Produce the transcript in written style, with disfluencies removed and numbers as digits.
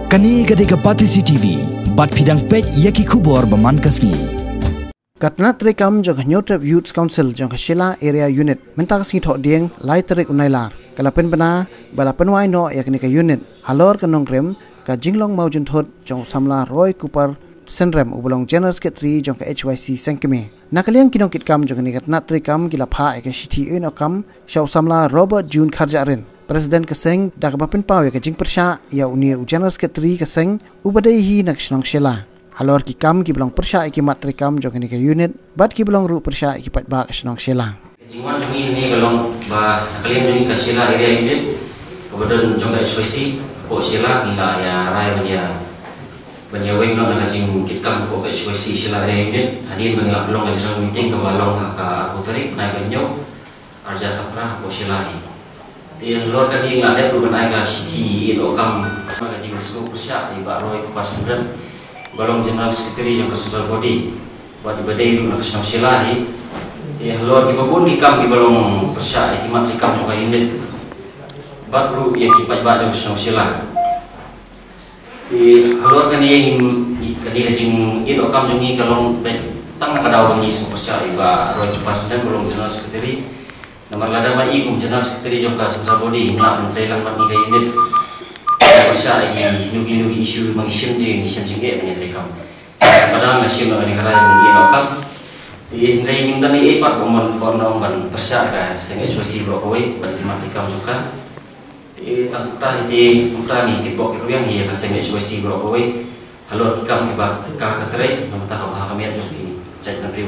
Kani gadega Pati CCTV, bat pidang pet yaki kubor baman kasni. Katna trekam jong Nyotrep Youth Council jong Shela Area Unit mentak singi thok dieng lai terik unailar. Kalapen bana balapen wai no yakni ka unit halor kanong rem ka jinglong maujun thot jong samla Roy Cooper Senrem ubulong General Secretary jong ka HYC Sengkeme. Nakaliang kinong kitkam jong ni katna trekam gila pha ka shiti en okam shaw samla Robert June Kharjarin. Presiden Keseng dak bapen pau ya ka jing persya ya uni General Secretary Keseng ubadai hi nak shnong Shela. Halor ki kam ki belong persya ki mat trekam jong ni ka unit bat ki belong ru persya ki pat ba ka shnong Shela. Jingwan jumi ini belong ba nakaliang jumi ka Shela area unit kemudian jong ka HYC po Shela gila ya rai banya weng no nak jing kitkam po ka HYC Shela area unit hadir bang belong ka meeting ka balong ka puteri nai banyo arja kapra po Shela hi. Dia luar kan yang ada perubahan agak siji in okam maka jika sekolah persya di Pak Roy Cooper Senrem balong General Secretary yang kesudah body buat ibadai dulu nak senang Shelahi dia luar kita pun dikam di balong persya ikimat dikam juga unit baru yang kipat baca senang Shelah di luar kan yang kadi jing in okam jungi kalau tang kadau bagi semua persya di Pak Roy Cooper Senrem balong General Secretary nomor lada mai General Secretary jongka Central Body nak menteri lang mat ni ka unit persya igi nugi isu mengisim di ngisim jingge menetrekam padahal nasim nak ni karai ni okam di ndai nim dan ni pat bomon porno ban persya ka seng HYC bro kowe ban kimat rekam juga di tangta di muka ni tipok yang hi ka seng HYC bro kowe halor kikam ki ba ka katrai namta ka bahamian joki cai dan riu